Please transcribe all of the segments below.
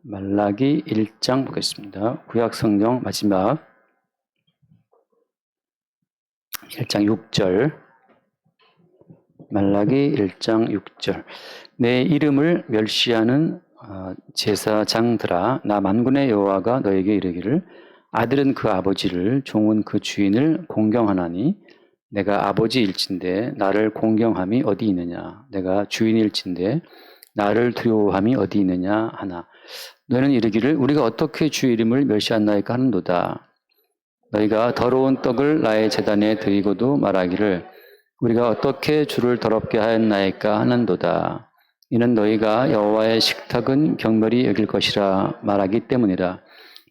말라기 1장 보겠습니다. 구약 성경 마지막 1장 6절. 말라기 1장 6절. 내 이름을 멸시하는 제사장들아, 나 만군의 여호와가 너에게 이르기를 아들은 그 아버지를, 종은 그 주인을 공경하나니 내가 아버지일진데 나를 공경함이 어디 있느냐? 내가 주인일진데 나를 두려워함이 어디 있느냐 하나. 너희는 이르기를 우리가 어떻게 주 이름을 멸시한나이까 하는도다. 너희가 더러운 떡을 나의 제단에 드리고도 말하기를 우리가 어떻게 주를 더럽게 하였나이까 하는도다. 이는 너희가 여호와의 식탁은 경멸히 여길 것이라 말하기 때문이라.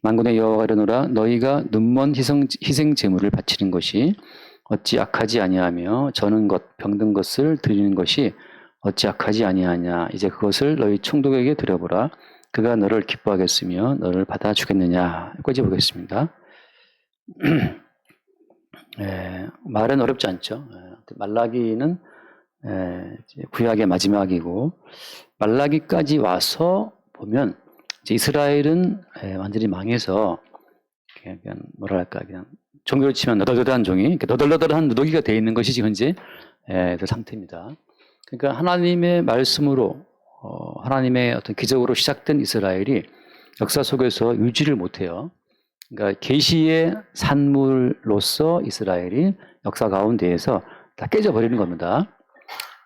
만군의 여호와가 이르노라 너희가 눈먼 희생 제물을 바치는 것이 어찌 악하지 아니하며 저는 것 병든 것을 드리는 것이 어찌 악하지 아니하냐. 이제 그것을 너희 총독에게 드려보라. 그가 너를 기뻐하겠으며 너를 받아주겠느냐. 여기까지 보겠습니다. 말은 어렵지 않죠. 말라기는 구약의 마지막이고 말라기까지 와서 보면 이제 이스라엘은 완전히 망해서 그냥 뭐랄까 그냥 종교를 치면 너덜너덜한 종이 너덜너덜한 누더기가 되어 있는 것이 지금 현재 그 상태입니다. 그러니까 하나님의 말씀으로 하나님의 어떤 기적으로 시작된 이스라엘이 역사 속에서 유지를 못해요. 그러니까 계시의 산물로서 이스라엘이 역사 가운데에서 다 깨져버리는 겁니다.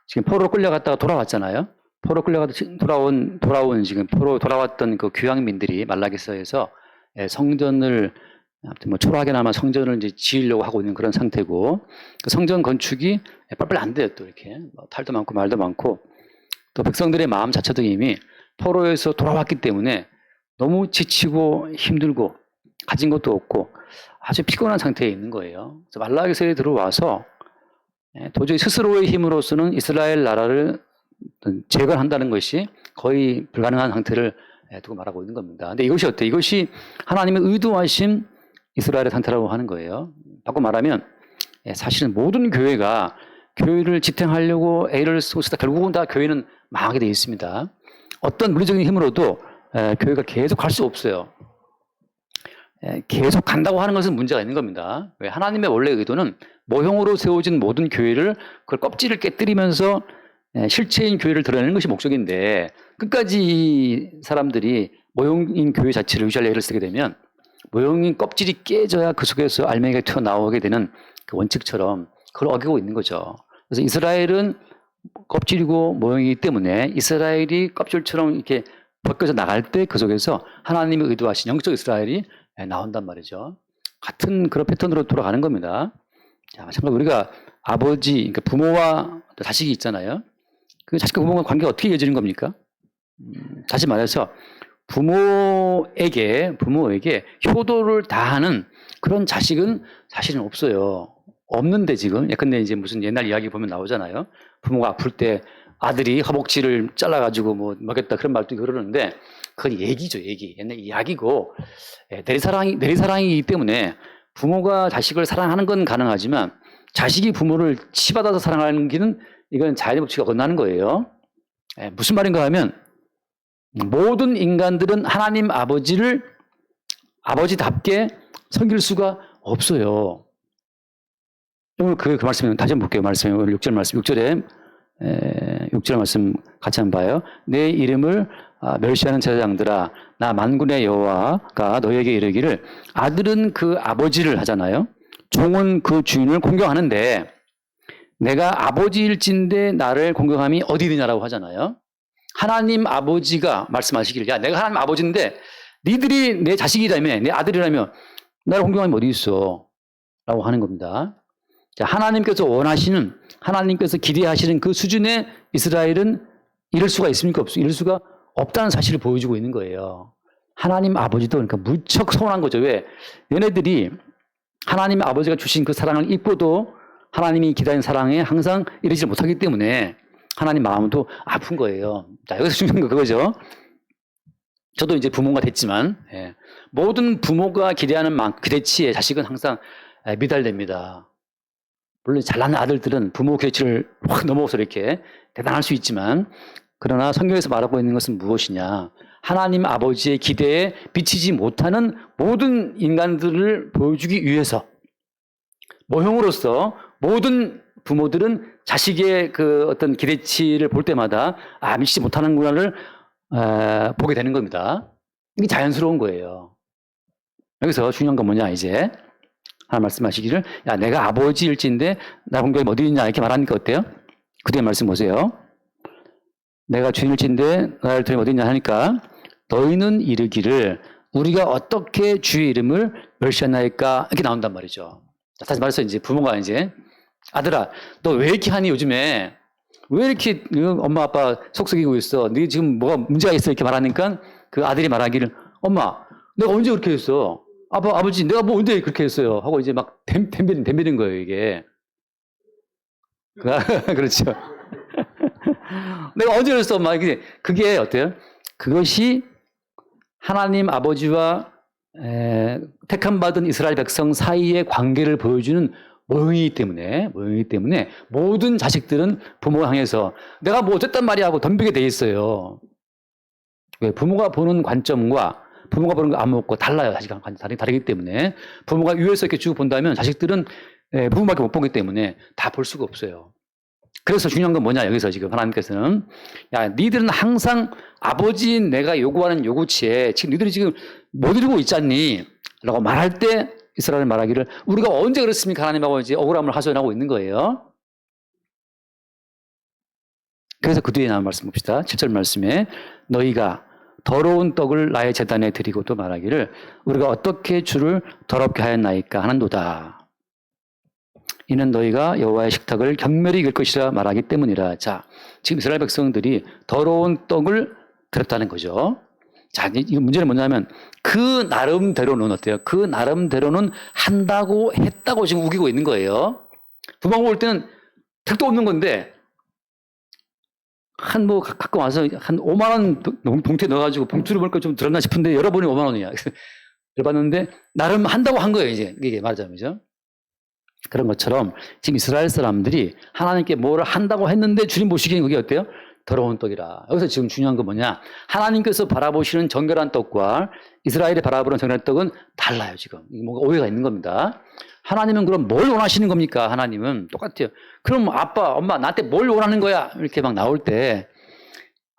지금 포로로 끌려갔다가 돌아왔잖아요. 포로 끌려가다 돌아온 지금 포로 돌아왔던 그 귀향민들이 말라기서에서 성전을 아무튼 뭐 초라하게나마 성전을 이제 지으려고 하고 있는 그런 상태고 그 성전 건축이 빨리빨리 안 돼요. 또 이렇게 탈도 많고 말도 많고 또 백성들의 마음 자체도 이미 포로에서 돌아왔기 때문에 너무 지치고 힘들고 가진 것도 없고 아주 피곤한 상태에 있는 거예요. 그래서 말라기서에 들어와서 도저히 스스로의 힘으로서는 이스라엘 나라를 재건한다는 것이 거의 불가능한 상태를 두고 말하고 있는 겁니다. 근데 이것이 어때요? 이것이 하나님의 의도하신 이스라엘의 상태라고 하는 거예요. 바꿔 말하면 사실은 모든 교회가 교회를 지탱하려고 애를 쓰고 있다 결국은 다 교회는 망하게 되어 있습니다. 어떤 물리적인 힘으로도 교회가 계속 갈 수 없어요. 계속 간다고 하는 것은 문제가 있는 겁니다. 왜? 하나님의 원래 의도는 모형으로 세워진 모든 교회를 그걸 껍질을 깨뜨리면서 실체인 교회를 드러내는 것이 목적인데 끝까지 이 사람들이 모형인 교회 자체를 유지할 애를 쓰게 되면 모형인 껍질이 깨져야 그 속에서 알맹이가 튀어나오게 되는 그 원칙처럼 그걸 어기고 있는 거죠. 그래서 이스라엘은 껍질이고 모형이기 때문에 이스라엘이 껍질처럼 이렇게 벗겨져 나갈 때 그 속에서 하나님이 의도하신 영적 이스라엘이 나온단 말이죠. 같은 그런 패턴으로 돌아가는 겁니다. 자, 마찬가지로 우리가 아버지, 그러니까 부모와 자식이 있잖아요. 그 자식과 부모가 관계가 어떻게 이어지는 겁니까? 다시 말해서 부모에게 효도를 다하는 그런 자식은 사실은 없어요. 없는데 지금 예컨대 이제 무슨 옛날 이야기 보면 나오잖아요. 부모가 아플 때 아들이 허벅지를 잘라가지고 뭐 먹였다 그런 말도 그러는데 그건 얘기죠, 얘기. 옛날 이야기고 내리사랑이기 때문에 부모가 자식을 사랑하는 건 가능하지만 자식이 부모를 치받아서 사랑하는 길은 이건 자연의 법칙이 어긋나는 거예요. 무슨 말인가 하면 모든 인간들은 하나님 아버지를 아버지답게 섬길 수가 없어요. 오늘 그 말씀을 다시 한번 볼게요. 말씀, 오늘 6절 말씀, 6절 말씀 같이 한번 봐요. 내 이름을 멸시하는 제사장들아, 나 만군의 여호와가 너에게 이르기를 아들은 그 아버지를 하잖아요. 종은 그 주인을 공경하는데 내가 아버지일진데 나를 공경함이 어디 있느냐라고 하잖아요. 하나님 아버지가 말씀하시기를 야 내가 하나님 아버지인데 니들이 내 자식이라며 내 아들이라며 나를 공경함이 어디 있어 라고 하는 겁니다. 자, 하나님께서 원하시는 하나님께서 기대하시는 그 수준의 이스라엘은 이럴 수가 있습니까? 이럴 수가 없다는 사실을 보여주고 있는 거예요. 하나님 아버지도 그러니까 무척 서운한 거죠. 왜? 얘네들이 하나님 아버지가 주신 그 사랑을 입고도 하나님이 기다린 사랑에 항상 이르지 못하기 때문에 하나님 마음도 아픈 거예요. 자, 여기서 중요한 거 그거죠. 저도 이제 부모가 됐지만 모든 부모가 기대하는 기대치에 자식은 항상 미달됩니다. 물론 잘난 아들들은 부모 기대치를 확 넘어서 이렇게 대단할 수 있지만 그러나 성경에서 말하고 있는 것은 무엇이냐. 하나님 아버지의 기대에 미치지 못하는 모든 인간들을 보여주기 위해서 모형으로서 모든 부모들은 자식의 그 어떤 기대치를 볼 때마다 미치지 못하는구나를 보게 되는 겁니다. 이게 자연스러운 거예요. 여기서 중요한 건 뭐냐 이제 하나 말씀하시기를 야 내가 아버지일진데 나 공경이 어디 있냐 이렇게 말하니까 어때요? 그 뒤에 말씀 보세요. 내가 주인일진데 나를 두려움 어디 있냐 하니까 너희는 이르기를 우리가 어떻게 주의 이름을 멸시하나이까 이렇게 나온단 말이죠. 다시 말해서 이제 부모가 이제 아들아 너 왜 이렇게 하니 요즘에 왜 이렇게 엄마 아빠 속썩이고 있어? 네 지금 뭐가 문제가 있어? 이렇게 말하니까 그 아들이 말하기를 엄마 내가 언제 그렇게 했어? 아버지 내가 뭐 언제 그렇게 했어요? 하고 이제 막 덤비는 거예요 이게. 그렇죠. 내가 언제 그랬어? 막 그게 어때요? 그것이 하나님 아버지와 택함 받은 이스라엘 백성 사이의 관계를 보여주는 모형이기 때문에 모든 자식들은 부모 향해서 내가 뭐 어쨌단 말이야 하고 덤비게 돼 있어요. 왜? 부모가 보는 관점과 부모가 보는 거 안 먹고 달라요. 자식과 다르기 때문에 부모가 위에서 이렇게 쭉 본다면 자식들은 부모밖에 못 보기 때문에 다 볼 수가 없어요. 그래서 중요한 건 뭐냐 여기서 지금 하나님께서는 야 니들은 항상 아버지인 내가 요구하는 요구치에 지금 니들이 지금 못 이루고 있잖니 라고 말할 때 이스라엘 말하기를 우리가 언제 그랬습니까 하나님하고 이제 억울함을 하소연하고 있는 거예요. 그래서 그 뒤에 나온 말씀 봅시다. 7절 말씀에 너희가 더러운 떡을 나의 제단에 드리고 또 말하기를 우리가 어떻게 주를 더럽게 하였나이까 하는도다. 이는 너희가 여호와의 식탁을 경멸히 이길 것이라 말하기 때문이라. 자, 지금 이스라엘 백성들이 더러운 떡을 드렸다는 거죠. 자, 이 문제는 뭐냐면 그 나름대로는 어때요? 그 나름대로는 한다고 했다고 지금 우기고 있는 거예요. 부모가 볼 때는 택도 없는 건데 가끔 와서 한 5만 원 봉투에 넣어가지고 봉투를 보니까 좀 들었나 싶은데 열어보니 5만 원이야. 열어봤는데 나름 한다고 한 거예요. 이게 말하자면요. 그런 것처럼 지금 이스라엘 사람들이 하나님께 뭐를 한다고 했는데 주님 보시기엔 그게 어때요? 더러운 떡이라. 여기서 지금 중요한 건 뭐냐? 하나님께서 바라보시는 정결한 떡과 이스라엘이 바라보는 정결한 떡은 달라요, 지금. 뭔가 오해가 있는 겁니다. 하나님은 그럼 뭘 원하시는 겁니까? 하나님은 똑같아요. 그럼 아빠, 엄마, 나한테 뭘 원하는 거야? 이렇게 막 나올 때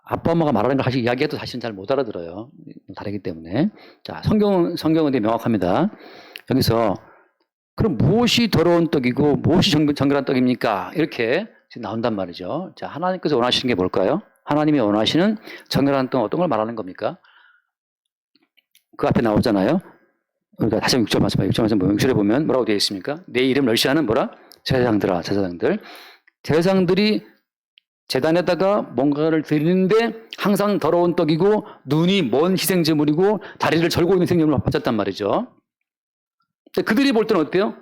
아빠, 엄마가 말하는 걸 사실 이야기해도 사실은 잘 못 알아들어요. 다르기 때문에. 자, 성경은 되게 명확합니다. 여기서 그럼 무엇이 더러운 떡이고 무엇이 정결한 떡입니까? 이렇게 지금 나온단 말이죠. 자, 하나님께서 원하시는 게 뭘까요? 하나님이 원하시는 정결한 떡은 어떤 걸 말하는 겁니까? 그 앞에 나오잖아요. 우리가 다시 6절 말씀, 6절에 보면 뭐라고 되어 있습니까? 내 이름 멸시하는 뭐라? 제사장들아, 제사장들. 제사장들이 제단에다가 뭔가를 드리는데 항상 더러운 떡이고 눈이 먼 희생제물이고 다리를 절고 있는 희생제물을 바쳤단 말이죠. 그들이 볼 때는 어때요?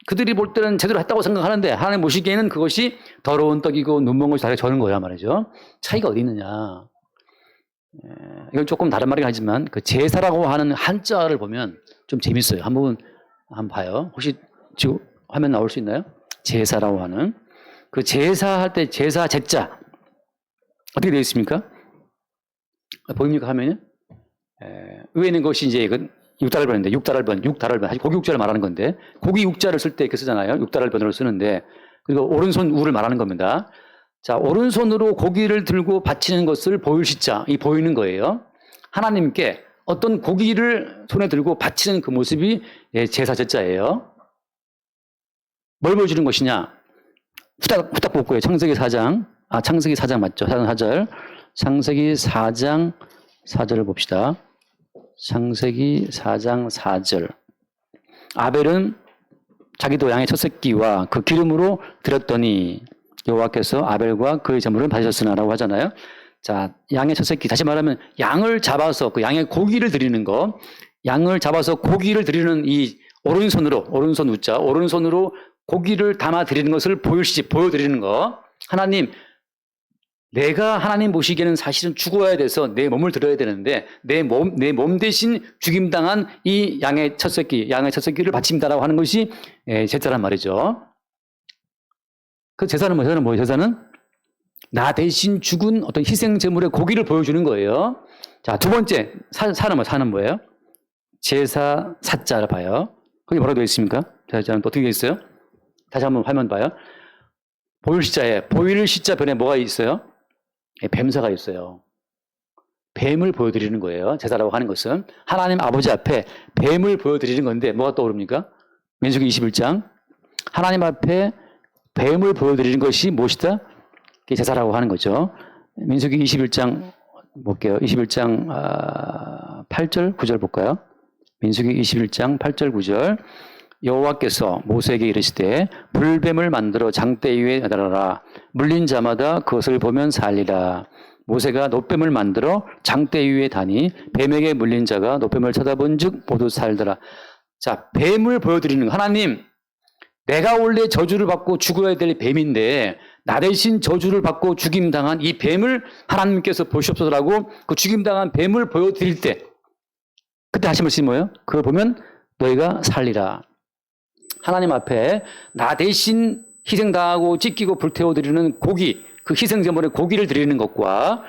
그들이 볼 때는 제대로 했다고 생각하는데 하나님 보시기에는 그것이 더러운 떡이고 눈먼 것이 다리가 저는 거야 말이죠. 차이가 어디 있느냐. 이건 조금 다른 말이긴 하지만 그 제사라고 하는 한자를 보면 좀 재밌어요. 한번 봐요. 혹시 지금 화면 나올 수 있나요? 제사라고 하는 그 제사할 때 제사 제자 어떻게 되어 있습니까? 보입니까 화면에? 위에 있는 것이 이제 이건 육달을변인데 육달을변 사실 고기 육자를 말하는 건데 고기 육자를 쓸 때 이렇게 쓰잖아요. 육달을변으로 쓰는데 그리고 오른손 우를 말하는 겁니다. 자, 오른손으로 고기를 들고 바치는 것을 보일시자 이 보이는 거예요. 하나님께 어떤 고기를 손에 들고 바치는 그 모습이 제사 제자예요. 뭘 보여주는 것이냐? 후딱 볼거예요. 창세기 4장 맞죠? 4절. 창세기 4장 4절을 봅시다. 창세기 4장 4절. 아벨은 자기도 양의 첫 새끼와 그 기름으로 드렸더니 여호와께서 아벨과 그의 제물을 받으셨으나라고 하잖아요. 자, 양의 첫 새끼 다시 말하면 양을 잡아서 그 양의 고기를 드리는 거, 양을 잡아서 고기를 드리는 이 오른손으로 고기를 담아 드리는 것을 보여드리는 거. 하나님, 내가 하나님 보시기에는 사실은 죽어야 돼서 내 몸을 드려야 되는데 내 몸 대신 죽임당한 이 양의 첫 새끼를 바칩니다라고 하는 것이 제사란 말이죠. 그 제사는 뭐예요? 제사는 나 대신 죽은 어떤 희생 제물의 고기를 보여주는 거예요. 자, 두 번째, 사는 뭐예요? 제사 사자를 봐요. 거기 뭐라고 되어 있습니까? 제사자는 또 어떻게 되어 있어요? 다시 한번 화면 봐요. 보일 시자에, 보일 시자 변에 뭐가 있어요? 뱀사가 있어요. 뱀을 보여드리는 거예요. 제사라고 하는 것은. 하나님 아버지 앞에 뱀을 보여드리는 건데, 뭐가 떠오릅니까? 민수기 21장. 하나님 앞에 뱀을 보여드리는 것이 무엇이다? 그게 제사라고 하는 거죠. 민수기 21장 볼게요. 21장 8절, 9절 볼까요? 민수기 21장 8절, 9절. 여호와께서 모세에게 이르시되 불뱀을 만들어 장대 위에 매달아라. 물린 자마다 그것을 보면 살리라. 모세가 놋뱀을 만들어 장대 위에 다니 뱀에게 물린 자가 놋뱀을 쳐다본 즉 모두 살더라. 자, 뱀을 보여드리는 거. 하나님, 내가 원래 저주를 받고 죽어야 될 뱀인데 나 대신 저주를 받고 죽임당한 이 뱀을 하나님께서 보시옵소서라고 그 죽임당한 뱀을 보여드릴 때 그때 하신 말씀이 뭐예요? 그걸 보면 너희가 살리라. 하나님 앞에 나 대신 희생당하고 찢기고 불태워드리는 고기, 그 희생제물의 고기를 드리는 것과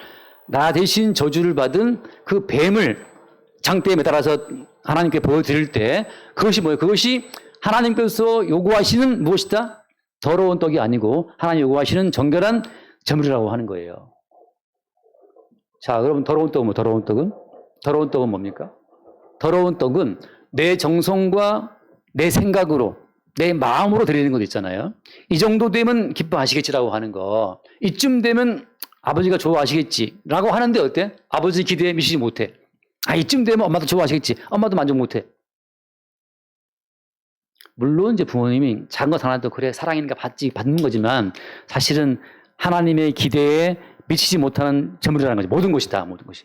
나 대신 저주를 받은 그 뱀을 장대에 매달아서 하나님께 보여드릴 때 그것이 뭐예요? 그것이 하나님께서 요구하시는 무엇이다? 더러운 떡이 아니고 하나님 요구하시는 정결한 제물이라고 하는 거예요. 자, 여러분 더러운 떡은 뭐 더러운 떡은? 더러운 떡은 뭡니까? 더러운 떡은 내 정성과 내 생각으로 내 마음으로 드리는 것 있잖아요. 이 정도 되면 기뻐하시겠지라고 하는 거. 이쯤 되면 아버지가 좋아하시겠지라고 하는데 어때? 아버지 기대에 미치지 못해. 이쯤 되면 엄마도 좋아하시겠지. 엄마도 만족 못해. 물론 이제 부모님이 작은 것 하나도 그래 사랑이니까 받는 거지만 사실은 하나님의 기대에 미치지 못하는 제물이라는 거지. 모든 것이 다 모든 것이.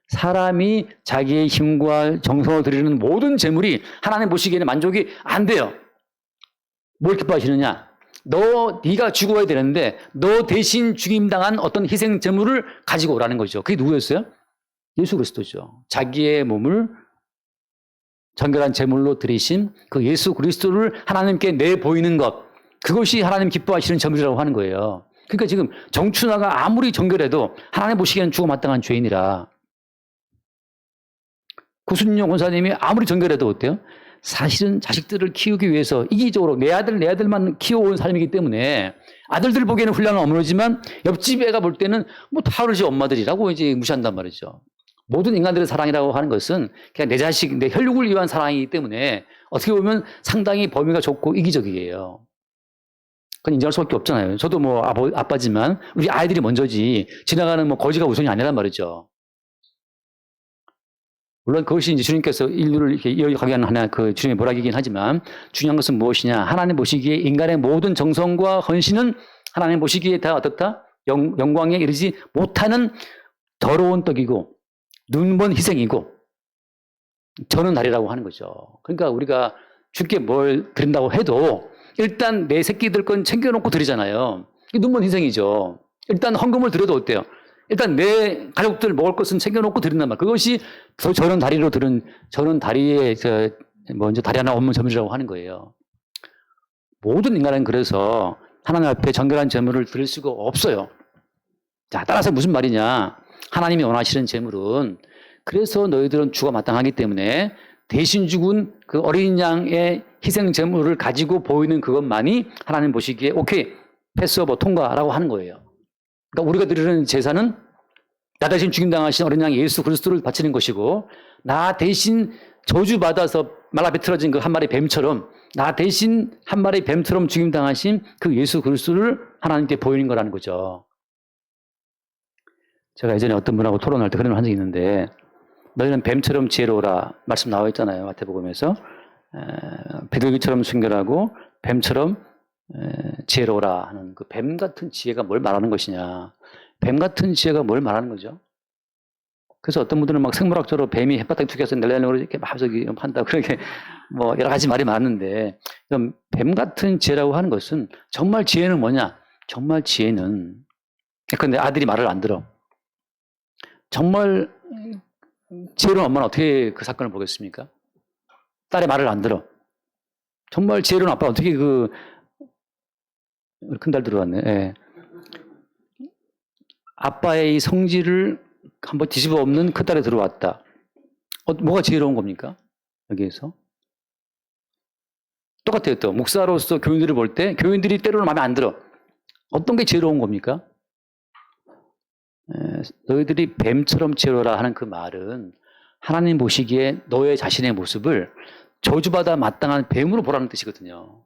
사람이 자기의 힘과 정성을 드리는 모든 제물이 하나님 보시기에는 만족이 안 돼요. 뭘 기뻐하시느냐? 네가 죽어야 되는데 너 대신 죽임당한 어떤 희생 제물을 가지고 오라는 거죠. 그게 누구였어요? 예수 그리스도죠. 자기의 몸을 정결한 제물로 드리신 그 예수 그리스도를 하나님께 내보이는 것, 그것이 하나님 기뻐하시는 제물이라고 하는 거예요. 그러니까 지금 정춘하가 아무리 정결해도 하나님 보시기에는 죽어 마땅한 죄인이라. 구순영 권사님이 아무리 정결해도 어때요? 사실은 자식들을 키우기 위해서 이기적으로 내 아들만 키워온 사람이기 때문에 아들들 보기에는 훌륭한 어머니지만 옆집 애가 볼 때는 뭐 다 그러지 엄마들이라고 이제 무시한단 말이죠. 모든 인간들의 사랑이라고 하는 것은 그냥 내 자식, 내 혈육을 위한 사랑이기 때문에 어떻게 보면 상당히 범위가 좁고 이기적이에요. 그건 인정할 수밖에 없잖아요. 저도 뭐 아빠지만 우리 아이들이 먼저지 지나가는 뭐 거지가 우선이 아니란 말이죠. 물론 그것이 이제 주님께서 인류를 이렇게 이어가게 하는 하나 그 주님의 모락이긴 하지만 중요한 것은 무엇이냐? 하나님 보시기에 인간의 모든 정성과 헌신은 하나님 보시기에 다 어떻다? 영광에 이르지 못하는 더러운 떡이고 눈먼 희생이고 저는 날이라고 하는 거죠. 그러니까 우리가 주께 뭘 드린다고 해도 일단 내 새끼들 건 챙겨놓고 드리잖아요. 이게 눈먼 희생이죠. 일단 헌금을 드려도 어때요? 일단 내 가족들 먹을 것은 챙겨놓고 드린단 말이에요. 그것이 저는 다리로 들은 저는 다리에 먼저 다리 하나 없는 제물이라고 하는 거예요. 모든 인간은 그래서 하나님 앞에 정결한 제물을 드릴 수가 없어요. 자, 따라서 무슨 말이냐? 하나님이 원하시는 제물은 그래서 너희들은 죽어 마땅하기 때문에 대신 죽은 그 어린 양의 희생 제물을 가지고 보이는 그것만이 하나님 보시기에 오케이 패스오버 통과라고 하는 거예요. 그러니까 우리가 드리는 제사는 나 대신 죽임당하신 어린 양 예수 그리스도를 바치는 것이고 나 대신 저주받아서 말라비틀어진 그 한 마리 뱀처럼 나 대신 한 마리 뱀처럼 죽임당하신 그 예수 그리스도를 하나님께 보이는 거라는 거죠. 제가 예전에 어떤 분하고 토론할 때 그런 말 한 적이 있는데 너희는 뱀처럼 지혜로우라 말씀 나와 있잖아요. 마태복음에서 비둘기처럼 순결하고 뱀처럼 지혜로우라 하는 그 뱀 같은 지혜가 뭘 말하는 것이냐. 뱀 같은 지혜가 뭘 말하는 거죠. 그래서 어떤 분들은 막 생물학적으로 뱀이 햇바닥에 튀겨서 낼려고 이렇게 막 저기 판다. 그렇게 뭐 여러 가지 말이 많은데 뱀 같은 지혜라고 하는 것은 정말 지혜는 뭐냐. 정말 지혜는 그런데 아들이 말을 안 들어. 정말 지혜로운 엄마는 어떻게 그 사건을 보겠습니까? 딸의 말을 안 들어. 정말 지혜로운 아빠는 어떻게 우리 큰딸 들어왔네. 예. 아빠의 이 성질을 한번 뒤집어 엎는 그 딸에 들어왔다. 뭐가 지혜로운 겁니까? 여기에서. 똑같아요. 또 목사로서 교인들을 볼 때 교인들이 때로는 마음에 안 들어. 어떤 게 지혜로운 겁니까? 너희들이 뱀처럼 지혜로라 하는 그 말은 하나님 보시기에 너의 자신의 모습을 저주받아 마땅한 뱀으로 보라는 뜻이거든요.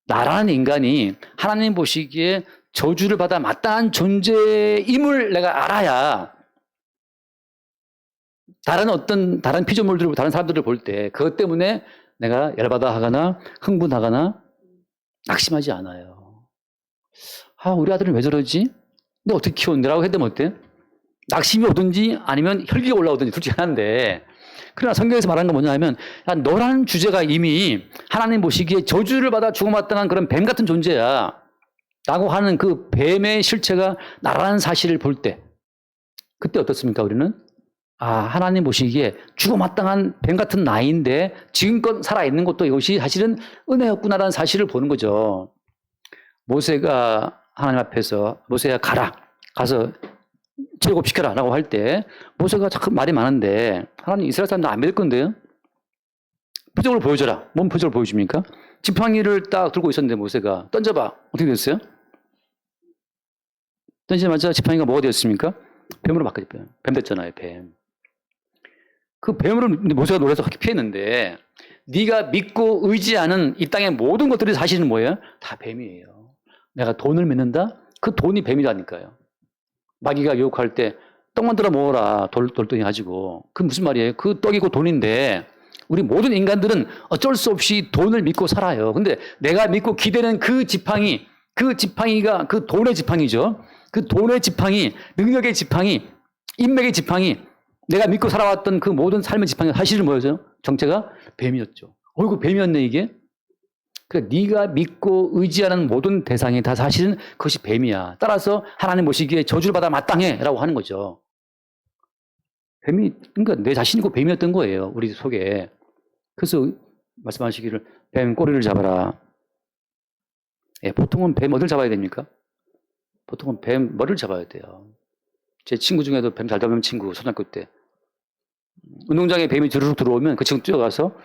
나라는 인간이 하나님 보시기에 저주를 받아 마땅한 존재임을 내가 알아야 다른 피조물들을, 다른 사람들을 볼 때 그것 때문에 내가 열받아 하거나 흥분하거나 낙심하지 않아요. 우리 아들은 왜 저러지? 너 어떻게 키웠는데라고 해도 어때? 낙심이 오든지 아니면 혈기가 올라오든지 둘 중에 하나인데, 그러나 성경에서 말하는 건 뭐냐 하면, 너라는 주제가 이미 하나님 보시기에 저주를 받아 죽어마땅한 그런 뱀 같은 존재야 라고 하는 그 뱀의 실체가 나라는 사실을 볼 때, 그때 어떻습니까? 우리는 하나님 보시기에 죽어마땅한 뱀 같은 나인데 지금껏 살아있는 것도 이것이 사실은 은혜였구나라는 사실을 보는 거죠. 모세가 하나님 앞에서 모세야 가서 제곱시켜라 라고 할 때 모세가 참 말이 많은데 하나님 이스라엘 사람들 안 믿을 건데요. 표적을 보여줘라. 뭔 표적을 보여줍니까? 지팡이를 딱 들고 있었는데 모세가 던져봐. 어떻게 됐어요? 던지자마자 지팡이가 뭐가 되었습니까? 뱀으로 바뀌었어요. 뱀 됐잖아요. 뱀. 그 뱀으로 모세가 놀라서 피했는데 네가 믿고 의지하는 이 땅의 모든 것들이 사실은 뭐예요? 다 뱀이에요. 내가 돈을 믿는다? 그 돈이 뱀이라니까요. 마귀가 유혹할 때 떡 만들어 먹어라. 돌덩이 가지고. 그 무슨 말이에요? 그 떡이고 돈인데 우리 모든 인간들은 어쩔 수 없이 돈을 믿고 살아요. 근데 내가 믿고 기대는 그 지팡이가 그 돈의 지팡이죠. 그 돈의 지팡이, 능력의 지팡이, 인맥의 지팡이, 내가 믿고 살아왔던 그 모든 삶의 지팡이가 사실은 뭐였죠? 정체가 뱀이었죠. 이거 뱀이었네 이게. 그러니까 네가 믿고 의지하는 모든 대상이 다 사실은 그것이 뱀이야. 따라서 하나님 보시기에 저주를 받아 마땅해라고 하는 거죠. 그러니까 내 자신이고 뱀이었던 거예요. 우리 속에. 그래서 말씀하시기를 뱀 꼬리를 잡아라. 보통은 뱀 어디를 잡아야 됩니까? 보통은 뱀 머리를 잡아야 돼요. 제 친구 중에도 뱀 잘 잡는 친구, 초등학교 때. 운동장에 뱀이 주르륵 들어오면 그 친구 뛰어가서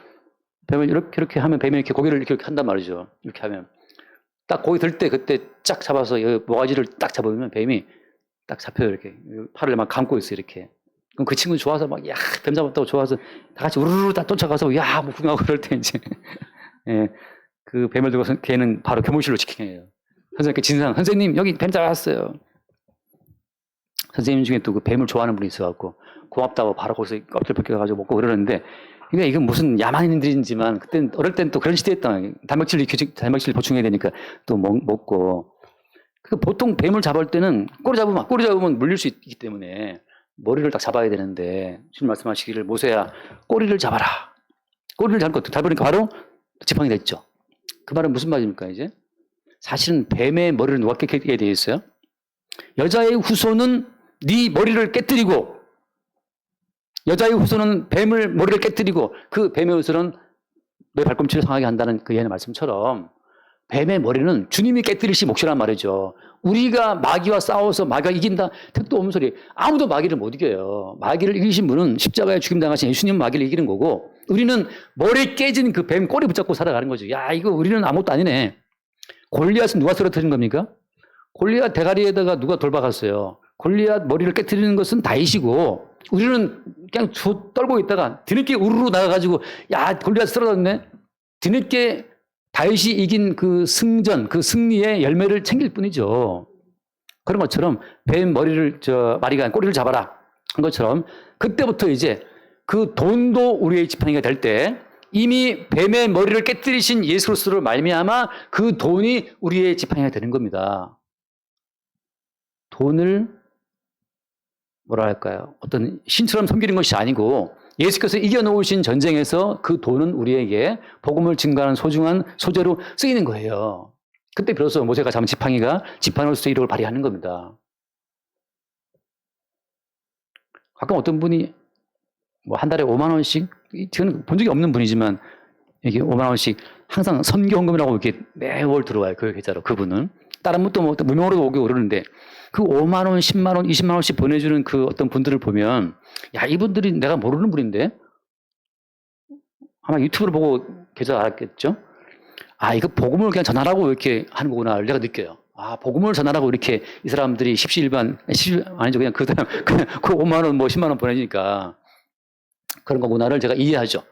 뱀을 이렇게 하면 뱀이 이렇게 고개를 이렇게 한단 말이죠. 이렇게 하면. 딱 고개 들 때 그때 쫙 잡아서 모가지를 딱 잡으면 뱀이 딱 잡혀요. 이렇게. 팔을 막 감고 있어요. 이렇게. 그럼 그 친구 좋아서 막, 뱀 잡았다고 좋아서 다 같이 우르르 다 쫓아가서, 뭐 구경하고 그럴 때 이제. 그 뱀을 들고 걔는 바로 교무실로 지키게해요. 선생님께 진상, 선생님, 여기 뱀 잡았어요. 선생님 중에 또 그 뱀을 좋아하는 분이 있어갖고, 고맙다고 바로 거기서 껍질 벗겨가지고 먹고 그러는데, 그러니까 이건 무슨 야만인들인지만, 그땐, 어릴 땐 또 그런 시대였던, 단백질 보충해야 되니까 또 먹고. 보통 뱀을 잡을 때는 꼬리 잡으면 물릴 수 있기 때문에 머리를 딱 잡아야 되는데, 주님 말씀하시기를 모세야, 꼬리를 잡아라. 꼬리를 잡으니까 바로 지팡이 됐죠. 그 말은 무슨 말입니까, 이제? 사실은 뱀의 머리를 누가 깨게 되어 있어요? 여자의 후손은 네 머리를 깨뜨리고, 여자의 후손은 뱀을 머리를 깨뜨리고, 그 뱀의 후손은 내 발꿈치를 상하게 한다는 그 예의 말씀처럼 뱀의 머리는 주님이 깨뜨리시 몫이란 말이죠. 우리가 마귀와 싸워서 마귀가 이긴다, 택도 없는 소리. 아무도 마귀를 못 이겨요. 마귀를 이기신 분은 십자가에 죽임 당하신 예수님 마귀를 이기는 거고, 우리는 머리 깨진 그 뱀 꼬리 붙잡고 살아가는 거죠. 이거 우리는 아무것도 아니네. 골리앗은 누가 쓰러뜨린 겁니까? 골리앗 대가리에다가 누가 돌박았어요. 골리앗 머리를 깨뜨리는 것은 다윗이고, 우리는 그냥 떨고 있다가 뒤늦게 우르르 나가가지고 골리앗 쓰러졌네. 뒤늦게 다윗이 이긴 그 승전, 그 승리의 열매를 챙길 뿐이죠. 그런 것처럼 뱀 머리를 마리가 꼬리를 잡아라 한 것처럼 그때부터 이제 그 돈도 우리의 지팡이가 될 때 이미 뱀의 머리를 깨뜨리신 예수 그리스도로 말미암아 그 돈이 우리의 지팡이가 되는 겁니다. 돈을 뭐라 할까요? 어떤 신처럼 섬기는 것이 아니고 예수께서 이겨놓으신 전쟁에서 그 돈은 우리에게 복음을 증거하는 소중한 소재로 쓰이는 거예요. 그때 비로소 모세가 잡은 지팡이가 지팡이로서의 이력을 발휘하는 겁니다. 가끔 어떤 분이 한 달에 5만 원씩, 저는 본 적이 없는 분이지만 이게 5만 원씩 항상 선교 헌금이라고 이렇게 매월 들어와요. 그 계좌로 그분은. 다른 분도 무명으로도 오고 그러는데 그 5만 원, 10만 원, 20만 원씩 보내주는 그 어떤 분들을 보면 야, 이분들이 내가 모르는 분인데 아마 유튜브를 보고 계속 알았겠죠. 아, 이거 복음을 그냥 전하라고 이렇게 하는 거구나 내가 느껴요. 아, 복음을 전하라고 이렇게 이 사람들이 십시일반, 아니죠. 그냥 그 사람, 그냥 그 5만 원, 뭐 10만 원 보내니까 그런 거구나를 제가 이해하죠.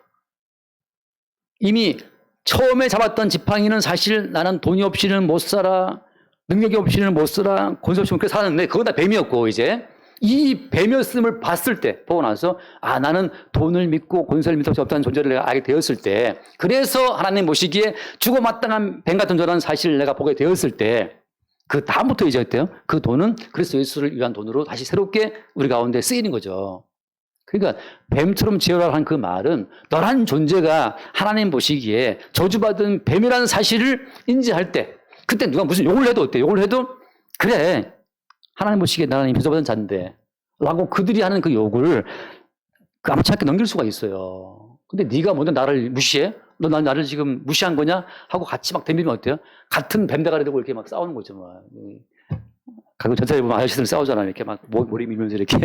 이미 처음에 잡았던 지팡이는 사실 나는 돈이 없이는 못 살아, 능력이 없이는 못 살아, 권세 없이는 그렇게 살았는데 그건 다 뱀이었고 이제 이 뱀이었음을 봤을 때 보고 나서 아, 나는 돈을 믿고 권세를 믿을 수 없다는 존재를 내가 알게 되었을 때 그래서 하나님 보시기에 죽어마땅한 뱀 같은 저라는 사실을 내가 보게 되었을 때 그 다음부터 이제 어때요? 그 돈은 그리스도 예수를 위한 돈으로 다시 새롭게 우리 가운데 쓰이는 거죠. 그러니까 뱀처럼 지어라 한 그 말은 너란 존재가 하나님 보시기에 저주받은 뱀이라는 사실을 인지할 때 그때 누가 무슨 욕을 해도 어때? 욕을 해도 그래 하나님 보시기에 나는 저주받은 자인데 라고 그들이 하는 그 욕을 그 아무렇지 않게 넘길 수가 있어요. 근데 네가 먼저 나를 무시해? 너 나를 지금 무시한 거냐? 하고 같이 막 덤비면 어때요? 같은 뱀대가리 들고 이렇게 막 싸우는 거죠. 막. 가끔 전사에 보면 아저씨들 싸우잖아요. 이렇게 막 머리 밀면서 이렇게.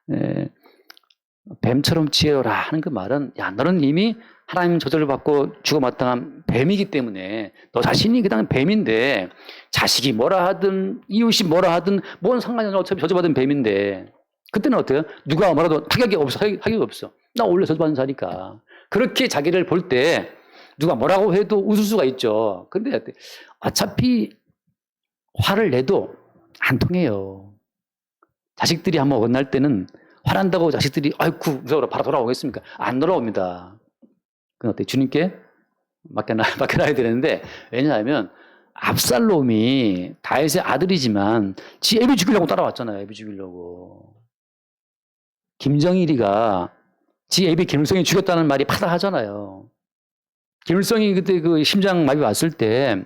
네. 뱀처럼 지어라 하는 그 말은 야, 너는 이미 하나님 저절을 받고 죽어마땅한 뱀이기 때문에 너 자신이 그냥 뱀인데 자식이 뭐라 하든 이웃이 뭐라 하든 뭔 상관이 없어. 어차피 저주받은 뱀인데 그때는 어때요? 누가 뭐라도 타격이 없어. 타격이 없어. 나 원래 저주받은 자니까. 그렇게 자기를 볼 때 누가 뭐라고 해도 웃을 수가 있죠. 근데 어차피 화를 내도 안 통해요. 자식들이 한번 어긋날 때는 화난다고 자식들이 아이쿠 무서워라 바로 돌아오겠습니까? 안 돌아옵니다. 그건 어때? 주님께 맡겨놔야 되는데 왜냐하면 압살롬이 다윗의 아들이지만 지 애비 죽이려고 따라왔잖아요. 애비 죽이려고. 김정일이가 지 애비 김일성이 죽였다는 말이 파다하잖아요. 김일성이 그때 그 심장마비 왔을 때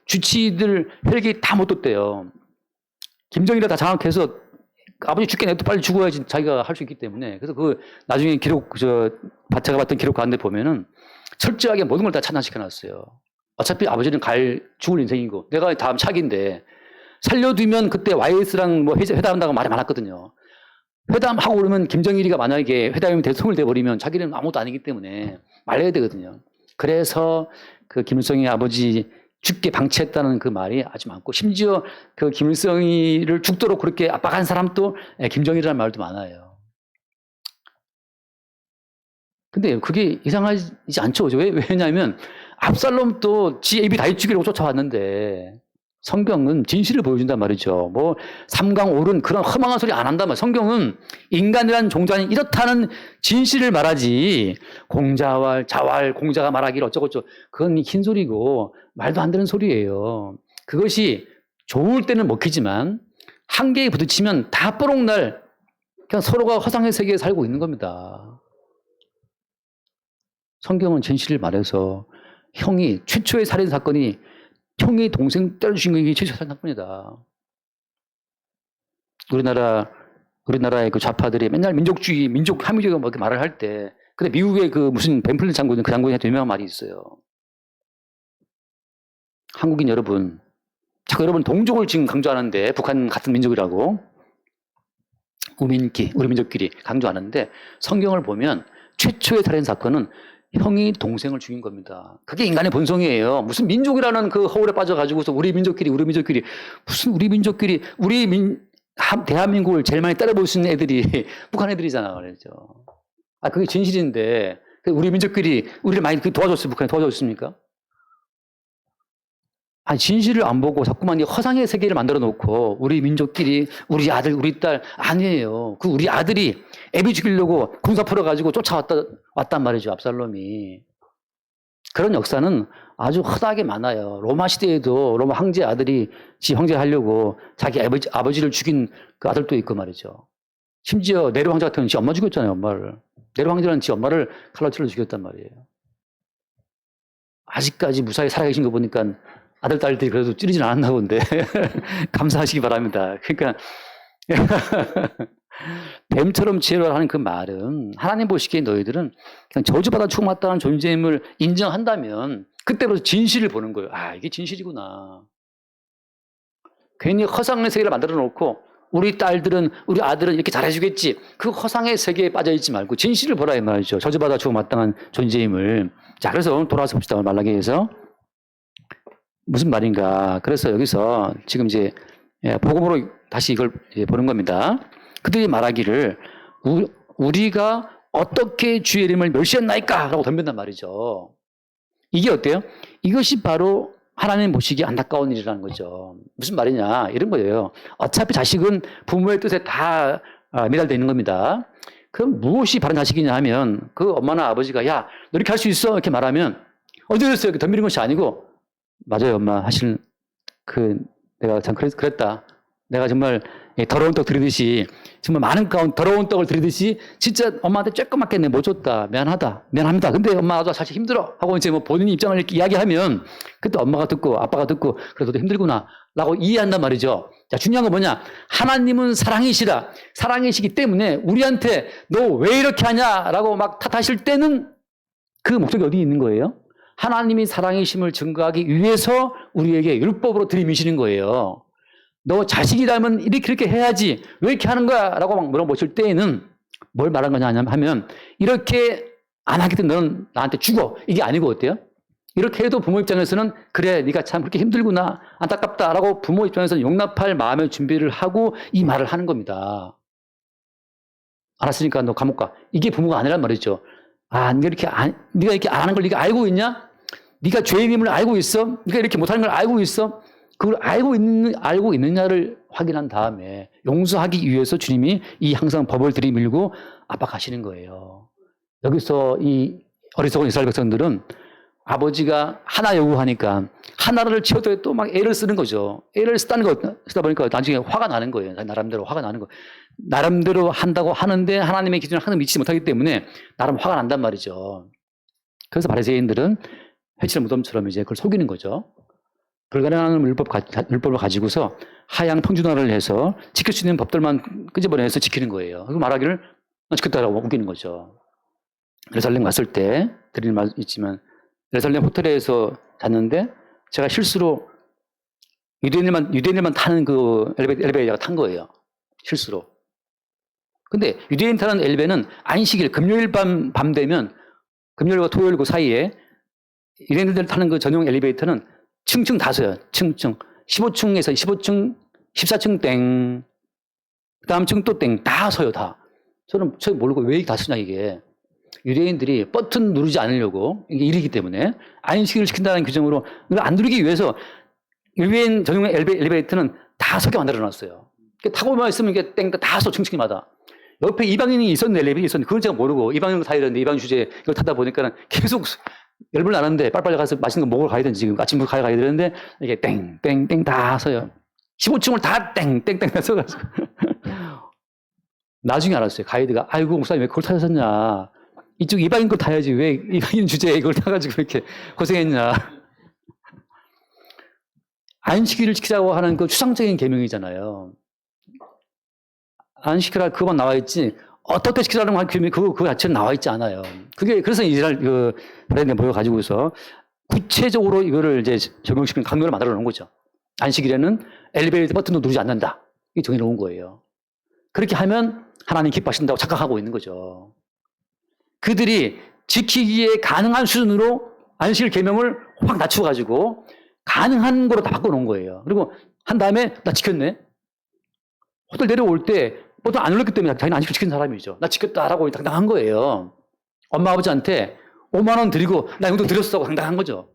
주치의들 혈액이 다 못 떴대요. 김정일이 다 장악해서 아버지 죽게 내도 빨리 죽어야지 자기가 할 수 있기 때문에. 그래서 그 나중에 기록, 제가 봤던 기록 가운데 보면은 철저하게 모든 걸 다 차단시켜 놨어요. 어차피 아버지는 죽을 인생이고 내가 다음 차기인데 살려두면 그때 YS랑 뭐 회담한다고 말이 많았거든요. 회담하고 그러면 김정일이가 만약에 회담이 손을 대버리면 자기는 아무것도 아니기 때문에 말려야 되거든요. 그래서 그 김일성의 아버지 죽게 방치했다는 그 말이 아주 많고 심지어 그 김일성이를 죽도록 그렇게 압박한 사람도 김정일이라는 말도 많아요. 근데 그게 이상하지 않죠. 왜냐하면 압살롬도 지 애비 다윗 죽이려고 쫓아왔는데 성경은 진실을 보여준단 말이죠. 뭐 삼강 오른 그런 허망한 소리 안 한단 말이에요. 성경은 인간이란 종자는 이렇다는 진실을 말하지 공자왈 자왈 공자가 말하기를 어쩌고저쩌고 그건 흰소리고 말도 안 되는 소리예요. 그것이 좋을 때는 먹히지만 한계에 부딪히면 다 뽀록날 그냥 서로가 허상의 세계에 살고 있는 겁니다. 성경은 진실을 말해서 형이 최초의 살인 사건이 형이 동생 때려 죽인 게 최초의 살인 사건이다. 우리나라의 그 좌파들이 맨날 민족주의, 민족 합리주의가 뭐 이렇게 말을 할 때, 근데 미국의 그 무슨 벤플린 장군은 그 장군한테 유명한 말이 있어요. 한국인 여러분, 자꾸 여러분 동족을 지금 강조하는데 북한 같은 민족이라고 우리 민족끼리 강조하는데 성경을 보면 최초의 살인 사건은 형이 동생을 죽인 겁니다. 그게 인간의 본성이에요. 무슨 민족이라는 그 허울에 빠져가지고서 우리 민족끼리 무슨 우리 민족끼리 대한민국을 제일 많이 때려볼 수 있는 애들이 북한 애들이잖아 그랬죠. 아 그게 진실인데 우리 민족끼리 우리를 많이 도와줬어요. 북한이 도와줬습니까? 아니 진실을 안 보고 자꾸만 이 허상의 세계를 만들어 놓고 우리 민족끼리 우리 아들 우리 딸 아니에요. 그 우리 아들이 애비 죽이려고 군사 풀어가지고 쫓아왔단 말이죠. 압살롬이. 그런 역사는 아주 허다하게 많아요. 로마 시대에도 로마 황제 아들이 지 황제 하려고 자기 아버지를 죽인 그 아들도 있고 말이죠. 심지어 네로 황제 같은 경우는 지 엄마 죽였잖아요. 엄마를. 네로 황제는 지 엄마를 칼로 찔러 죽였단 말이에요. 아직까지 무사히 살아계신 거 보니까 아들, 딸들이 그래도 찌르진 않았나 본데. 감사하시기 바랍니다. 그러니까, 뱀처럼 지혜로라 하는 그 말은 하나님 보시기에 너희들은 그냥 저주받아 죽어마땅한 존재임을 인정한다면 그때부터 진실을 보는 거예요. 아, 이게 진실이구나. 괜히 허상의 세계를 만들어 놓고 우리 딸들은 우리 아들은 이렇게 잘해주겠지. 그 허상의 세계에 빠져있지 말고 진실을 보라 이 말이죠. 저주받아 주고 마땅한 존재임을. 자, 그래서 오늘 돌아와서 봅시다. 말라기에서 무슨 말인가. 그래서 여기서 지금 이제 복음으로 다시 이걸 보는 겁니다. 그들이 말하기를 우리가 어떻게 주의 이름을 멸시했나이까? 라고 덤빈단 말이죠. 이게 어때요? 이것이 바로 하나님 보시기에 안타까운 일이라는 거죠. 무슨 말이냐? 이런 거예요. 어차피 자식은 부모의 뜻에 다 매달려 있는 겁니다. 그럼 무엇이 바른 자식이냐 하면 그 엄마나 아버지가 야, 너 이렇게 할 수 있어? 이렇게 말하면 어디 그랬어요? 이렇게 덤비는 것이 아니고 맞아요, 엄마. 사실 내가 참 그랬다. 내가 정말 더러운 떡 들이듯이 정말 많은 가운 더러운 떡을 들이듯이 진짜 엄마한테 쬐끄맣게 내 못 줬다. 미안합니다. 근데 엄마가 사실 힘들어 하고 이제 뭐 본인 입장을 이렇게 이야기하면 그때 엄마가 듣고 아빠가 듣고 그래 너도 힘들구나 라고 이해한단 말이죠. 자, 중요한 건 뭐냐? 하나님은 사랑이시다. 사랑이시기 때문에 우리한테 너 왜 이렇게 하냐라고 막 탓하실 때는 그 목적이 어디 있는 거예요? 하나님이 사랑이심을 증거하기 위해서 우리에게 율법으로 들이미시는 거예요. 너 자식이라면 이렇게 해야지. 왜 이렇게 하는 거야? 라고 막 물어보실 때에는 뭘 말한 거냐 하면 이렇게 안 하겠든 너는 나한테 죽어. 이게 아니고 어때요? 이렇게 해도 부모 입장에서는 그래 네가 참 그렇게 힘들구나. 안타깝다라고 부모 입장에서는 용납할 마음의 준비를 하고 이 말을 하는 겁니다. 알았으니까 너 감옥 가. 이게 부모가 아니란 말이죠. 네가 이렇게 안 하는 걸 네가 알고 있냐? 네가 죄인임을 알고 있어? 네가 이렇게 못하는 걸 알고 있어? 그걸 알고 있느냐를 확인한 다음에 용서하기 위해서 주님이 이 항상 법을 들이밀고 압박하시는 거예요. 여기서 이 어리석은 이스라엘 백성들은 아버지가 하나 요구하니까 하나를 채워도 또 막 애를 쓰는 거죠. 애를 쓰다 보니까 나중에 화가 나는 거예요. 나름대로 화가 나는 거예요. 나름대로 한다고 하는데 하나님의 기준을 항상 미치지 못하기 때문에 나름 화가 난단 말이죠. 그래서 바리새인들은 해칠 무덤처럼 이제 그걸 속이는 거죠. 불가능한 율법을 가지고서 하향 평준화를 해서 지킬 수 있는 법들만 끄집어내서 지키는 거예요. 그리고 말하기를 지켰다라고 우기는 거죠. 예루살렘 갔을 때 드리는 말 있지만 예루살렘 호텔에서 잤는데 제가 실수로 유대인들만 타는 그 엘리베이터가 탄 거예요. 실수로. 근데 유대인 타는 엘리베이터는 안식일 금요일 밤 되면 금요일과 토요일 그 사이에 유대인들 타는 그 전용 엘리베이터는 층층 다 서요. 층층. 15층에서 15층, 14층 땡. 그 다음 층 또 땡. 다 서요, 다. 저는 모르고 왜 다 쓰냐, 이게. 유대인들이 버튼 누르지 않으려고, 이게 일이기 때문에, 안식일을 지킨다는 규정으로, 이걸 안 누르기 위해서, 유대인 전용 엘리베이터는 다 서게 만들어 놨어요. 타고만 있으면 이게 땡, 다 서, 층층마다. 옆에 이방인이 있었는데, 엘리베이터가 있었는데, 그건 제가 모르고, 이방인으로 타야 되는데, 이방인 주제, 이걸 타다 보니까는 계속, 열불 나는데 빨리빨리 가서 맛있는 거 먹으러 가야 되는지 지금 아침부터 가야 되는데 이게 땡땡땡 다 서요. 15층을 다 땡땡땡 서가지고 나중에 알았어요. 가이드가 아이고 목사님 왜 그걸 타셨냐. 이쪽 이방인 걸 타야지 왜 이방인 주제에 이걸 타가지고 이렇게 고생했냐. 안식일을 지키자고 하는 그 추상적인 계명이잖아요. 안식일아 그것만 나와 있지 어떻게 지키자는 계명이 그거 자체는 나와 있지 않아요. 그게 그래서 이스라엘 브랜드에 모여가지고서 구체적으로 이거를 이제 적용시키는 강령을 만들어 놓은 거죠. 안식일에는 엘리베이터 버튼도 누르지 않는다. 이게 정해 놓은 거예요. 그렇게 하면 하나님 기뻐하신다고 착각하고 있는 거죠. 그들이 지키기에 가능한 수준으로 안식일 계명을 확 낮춰가지고 가능한 거로 다 바꿔놓은 거예요. 그리고 한 다음에 나 지켰네. 호텔 내려올 때 보통 안 올렸기 때문에 자기는 안식일 지킨 사람이죠. 나 지켰다라고 당당한 거예요. 엄마 아버지한테 5만 원 드리고 나 용돈 드렸어 하고 당당한 거죠.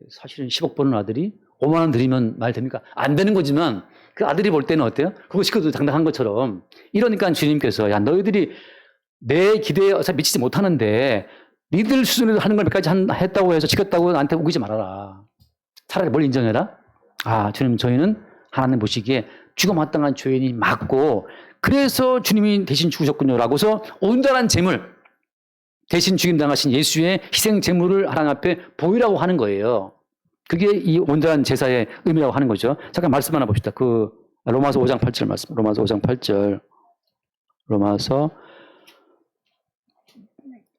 사실은 10억 버는 아들이 5만 원 드리면 말 됩니까? 안 되는 거지만 그 아들이 볼 때는 어때요? 그거 시켜도 당당한 것처럼. 이러니까 주님께서 야 너희들이 내 기대에 어차피 미치지 못하는데 니들 수준에서 하는 걸 몇 가지 했다고 해서 지켰다고 나한테 우기지 말아라. 차라리 뭘 인정해라? 주님 저희는 하나님 보시기에 죽어마땅한 죄인이 맞고 그래서 주님이 대신 죽으셨군요 라고서 온전한 제물 대신 죽임당하신 예수의 희생 제물을 하나님 앞에 보이라고 하는 거예요. 그게 이 온전한 제사의 의미라고 하는 거죠. 잠깐 말씀 하나 봅시다. 로마서 5장 8절 말씀. 로마서 5장 8절. 로마서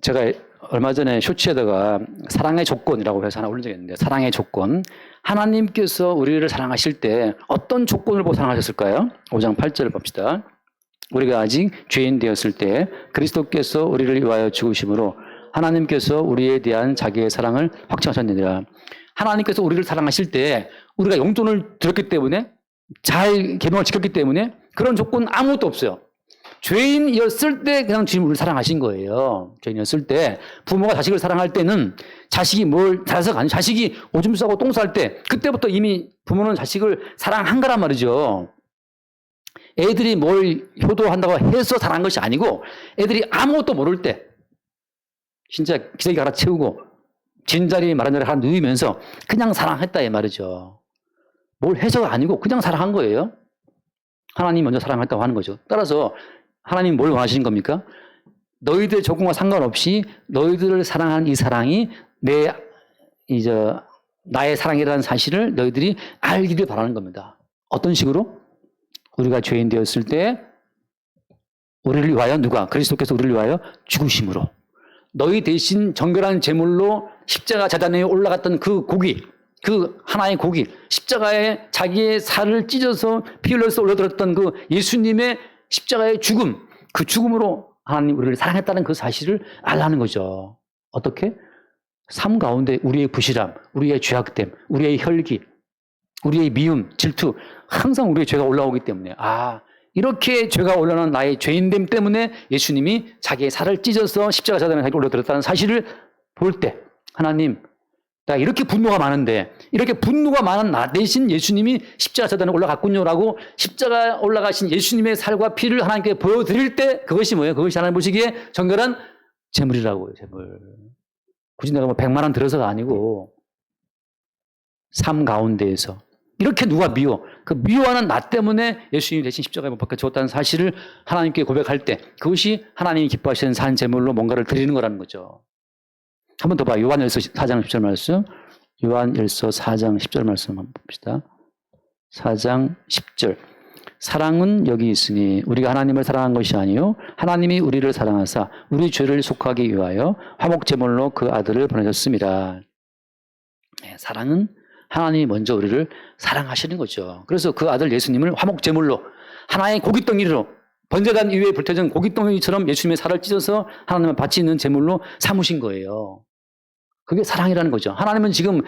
제가 얼마 전에 쇼츠에다가 사랑의 조건이라고 해서 하나 올린 적이 있는데, 사랑의 조건. 하나님께서 우리를 사랑하실 때 어떤 조건을 보고 사랑하셨을까요? 5장 8절을 봅시다. 우리가 아직 죄인 되었을 때 그리스도께서 우리를 위하여 죽으심으로 하나님께서 우리에 대한 자기의 사랑을 확증하셨느니라. 하나님께서 우리를 사랑하실 때 우리가 용돈을 드렸기 때문에, 잘 계명을 지켰기 때문에 그런 조건 아무것도 없어요. 죄인이었을 때 그냥 주님 우리를 사랑하신 거예요. 죄인이었을 때 부모가 자식을 사랑할 때는 자식이 뭘 잘해서가 아니고, 자식이 오줌 싸고 똥 쌀 때 그때부터 이미 부모는 자식을 사랑한 거란 말이죠. 애들이 뭘 효도한다고 해서 사랑한 것이 아니고, 애들이 아무것도 모를 때 진짜 기저귀 갈아채우고 진자리 마른자리 하나 누이면서 그냥 사랑했다 이 말이죠. 뭘 해서가 아니고 그냥 사랑한 거예요. 하나님 먼저 사랑했다고 하는 거죠. 따라서 하나님 뭘 원하시는 겁니까? 너희들의 조건과 상관없이 너희들을 사랑하는 이 사랑이 나의 사랑이라는 사실을 너희들이 알기를 바라는 겁니다. 어떤 식으로? 우리가 죄인 되었을 때 우리를 위하여 누가? 그리스도께서 우리를 위하여 죽으심으로. 너희 대신 정결한 제물로 십자가 제단에 올라갔던 그 고기, 그 하나의 고기, 십자가에 자기의 살을 찢어서 피 흘려서 올려드렸던 그 예수님의 십자가의 죽음, 그 죽음으로 하나님 우리를 사랑했다는 그 사실을 알라는 거죠. 어떻게? 삶 가운데 우리의 부실함, 우리의 죄악됨, 우리의 혈기, 우리의 미움, 질투, 항상 우리의 죄가 올라오기 때문에, 이렇게 죄가 올라오는 나의 죄인됨 때문에 예수님이 자기의 살을 찢어서 십자가 제단에 올려드렸다는 사실을 볼 때, 하나님, 나 이렇게 분노가 많은데 이렇게 분노가 많은 나 대신 예수님이 십자가 제단에 올라갔군요라고 십자가에 올라가신 예수님의 살과 피를 하나님께 보여드릴 때, 그것이 뭐예요? 그것이 하나님 보시기에 정결한 제물이라고요. 제물. 굳이 내가 뭐 100만 원 들어서가 아니고 삶 가운데에서 이렇게 누가 미워, 그 미워하는 나 때문에 예수님이 대신 십자가에 못 박혀 죽었다는 사실을 하나님께 고백할 때, 그것이 하나님이 기뻐하시는 산 제물로 뭔가를 드리는 거라는 거죠. 한 번 더 봐. 요한일서 4장 10절 말씀. 요한일서 4장 10절 말씀 한번 봅시다. 4장 10절. 사랑은 여기 있으니 우리가 하나님을 사랑한 것이 아니요 하나님이 우리를 사랑하사 우리 죄를 속하기 위하여 화목 제물로 그 아들을 보내셨습니다. 사랑은 하나님이 먼저 우리를 사랑하시는 거죠. 그래서 그 아들 예수님을 화목 제물로, 하나의 고깃덩이로, 번제단 위에 불태워진 고깃덩이처럼 예수님의 살을 찢어서 하나님을 바치 있는 제물로 삼으신 거예요. 그게 사랑이라는 거죠. 하나님은 지금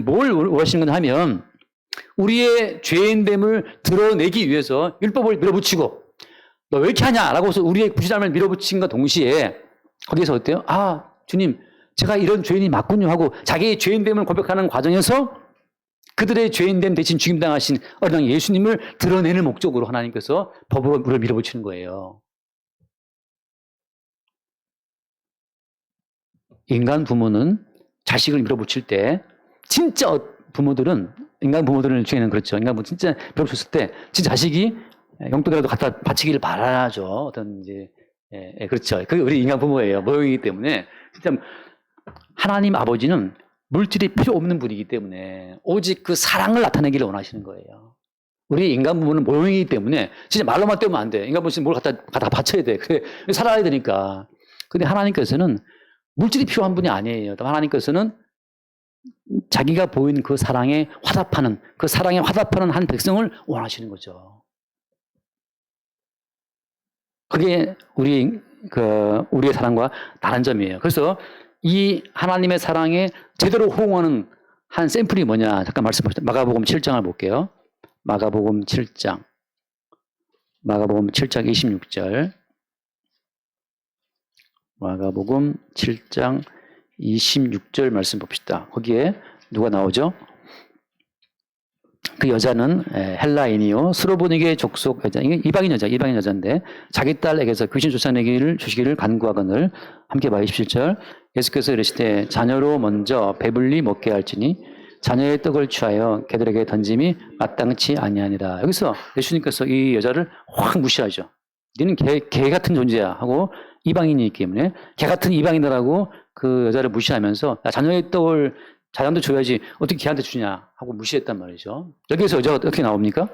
뭘 원하시는 건 하면, 우리의 죄인됨을 드러내기 위해서 율법을 밀어붙이고, 너 왜 이렇게 하냐라고 해서 우리의 부실함을 밀어붙인과 동시에 거기서 어때요? 주님, 제가 이런 죄인이 맞군요 하고 자기의 죄인됨을 고백하는 과정에서 그들의 죄인됨 대신 죽임당하신 어린 예수님을 드러내는 목적으로 하나님께서 법으로 우리를 밀어붙이는 거예요. 인간 부모는 자식을 밀어붙일 때, 진짜 부모들은, 인간 부모들 중에는 그렇죠. 인간 부모 진짜 밀어붙였을 때, 진짜 자식이 용돈이라도 갖다 바치기를 바라죠. 어떤 그렇죠. 그게 우리 인간 부모예요. 모형이기 때문에. 진짜 하나님 아버지는 물질이 필요 없는 분이기 때문에 오직 그 사랑을 나타내기를 원하시는 거예요. 우리 인간 부모는 모형이기 때문에 진짜 말로만 떼면 안 돼. 인간 부모는 뭘 갖다 바쳐야 돼. 그래, 살아야 되니까. 근데 하나님께서는 물질이 필요한 분이 아니에요. 하나님께서는 자기가 보인 그 사랑에 화답하는 한 백성을 원하시는 거죠. 그게 우리의 사랑과 다른 점이에요. 그래서 이 하나님의 사랑에 제대로 호응하는 한 샘플이 뭐냐? 잠깐 말씀하시죠. 마가복음 7장을 볼게요. 마가복음 7장 26절. 마가복음 7장 26절 말씀 봅시다. 거기에 누가 나오죠? 그 여자는 헬라인이요 스로보니게 족속 여자, 이게 이방인 여자인데 자기 딸에게서 귀신 쫓아내기를 주시기를 간구하거늘. 함께 봐 27절. 예수께서 이르시되 자녀로 먼저 배불리 먹게 할지니 자녀의 떡을 취하여 개들에게 던짐이 마땅치 아니하니라. 여기서 예수님께서 이 여자를 확 무시하죠. 너는 개 같은 존재야 하고, 이방인이기 때문에 개 같은 이방인이라고 그 여자를 무시하면서, 자녀의 떡을 자녀도 줘야지 어떻게 걔한테 주냐 하고 무시했단 말이죠. 여기서 여자가 어떻게 나옵니까?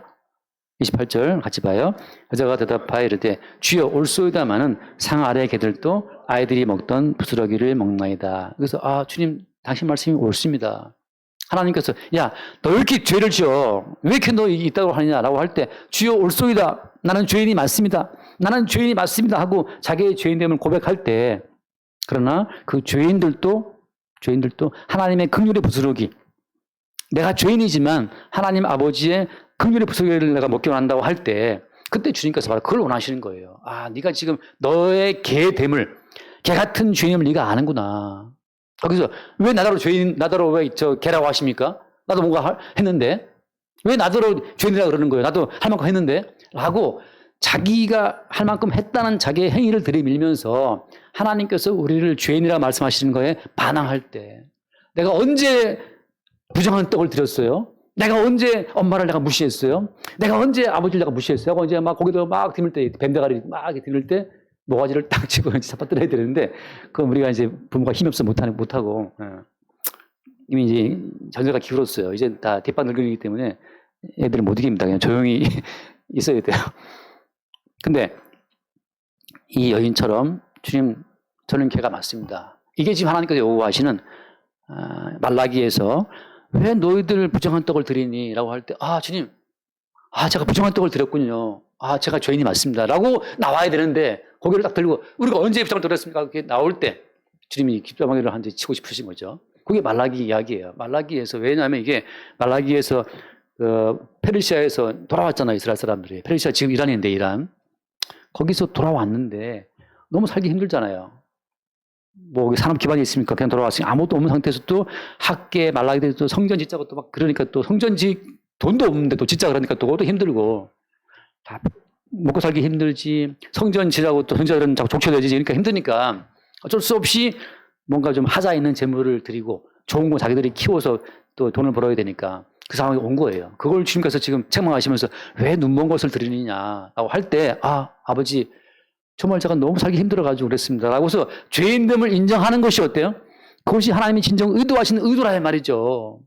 28절 같이 봐요. 여자가 대답하여 이르되 주여 올소이다마는 상 아래의 개들도 아이들이 먹던 부스러기를 먹나이다. 그래서 주님 당신 말씀이 옳습니다. 하나님께서 야 너 왜 이렇게 죄를 지어? 왜 이렇게 너 있다고 하느냐라고 할 때 주여 옳소이다. 나는 죄인이 맞습니다. 나는 죄인이 맞습니다 하고 자기의 죄인됨을 고백할 때 그러나 그 죄인들도 하나님의 긍휼의 부스러기 내가 죄인이지만 하나님 아버지의 긍휼의 부스러기를 내가 먹기 원한다고 할 때 그때 주님께서 바로 그걸 원하시는 거예요. 네가 지금 너의 개됨을 개 같은 죄인임을 네가 아는구나. 거기서 왜 나더러 왜 개라고 하십니까? 나도 뭔가 했는데 왜 나더러 죄인이라고 그러는 거예요? 나도 할 만큼 했는데 라고 자기가 할 만큼 했다는 자기의 행위를 들이밀면서 하나님께서 우리를 죄인이라고 말씀하시는 거에 반항할 때 내가 언제 부정한 떡을 드렸어요? 내가 언제 엄마를 내가 무시했어요? 내가 언제 아버지를 내가 무시했어요? 내가 언제 막 고개도 막 드밀 때 뱀대가리 막 드밀 때 모가지를 딱 치고 잡아뜯어야 되는데 그건 우리가 이제 부모가 힘이 없어 못하고 이미 이제 전세가 기울었어요. 이제 다 뒷방 늙은이기 때문에 애들은 못 이깁니다. 그냥 조용히 있어야 돼요. 근데 이 여인처럼 주님 저는 개가 맞습니다. 이게 지금 하나님께서 요구하시는 말라기에서 왜 너희들 부정한 떡을 드리니? 라고 할 때 주님 제가 부정한 떡을 드렸군요. 제가 죄인이 맞습니다. 라고 나와야 되는데 고개를 딱 들고 우리가 언제 부정한 떡을 드렸습니까? 그렇게 나올 때 주님이 귓바퀴를 한 대 치고 싶으신 거죠. 그게 말라기 이야기예요. 말라기에서 왜냐하면 이게 말라기에서 페르시아에서 돌아왔잖아요. 이스라엘 사람들이. 페르시아 지금 이란인데 이란. 거기서 돌아왔는데 너무 살기 힘들잖아요. 뭐 산업 기반이 있습니까? 그냥 돌아왔으니 아무것도 없는 상태에서 또 학계 말라기에서 또 성전 짓자고 또 막 그러니까 또 성전 돈도 없는데 또 짓자 그러니까 또 그것도 힘들고 다 먹고 살기 힘들지 성전 짓자고 또 성전은 자꾸 족쳐되지 그러니까 힘드니까 어쩔 수 없이 뭔가 좀 하자 있는 재물을 드리고 좋은 거 자기들이 키워서 또 돈을 벌어야 되니까 그 상황이 온 거예요. 그걸 주님께서 지금 책망하시면서 왜 눈먼 것을 드리느냐라고 할 때 아버지 정말 제가 너무 살기 힘들어가지고 그랬습니다. 라고서 죄인됨을 인정하는 것이 어때요? 그것이 하나님이 진정 의도하시는 의도라 말이죠.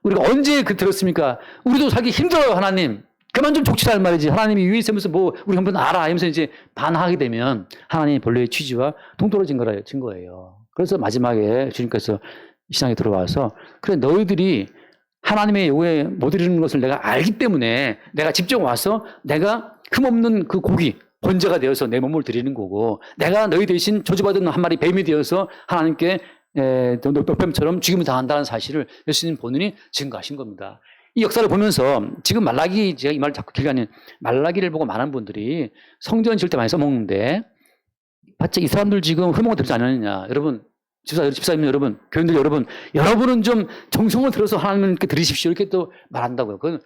우리가 언제 들었습니까? 우리도 살기 힘들어요, 하나님. 그만 좀 족치라 말이지. 하나님이 위에 있으면서 뭐 우리 형편 알아 하면서 이제 반항하게 되면 하나님의 본래의 취지와 동떨어진 거예요. 그래서 마지막에 주님께서 시장에 들어와서 그래 너희들이 하나님의 요구에 못 이루는 것을 내가 알기 때문에 내가 직접 와서 내가 흠없는 그 고기 번제가 되어서 내 몸을 드리는 거고 내가 너희 대신 저주받은 한 마리 뱀이 되어서 하나님께 노뱀처럼 죽임을 당한다는 사실을 예수님 본인이 증거하신 겁니다. 이 역사를 보면서 지금 제가 이 말을 자꾸 길가는 말라기를 보고 많은 분들이 성전 지을 때 많이 써먹는데 바짝 이 사람들 지금 흠없는 들지 않았느냐. 여러분 집사님 여러분 교인들 여러분은 좀 정성을 들어서 하나님께 드리십시오 이렇게 또 말한다고요. 그건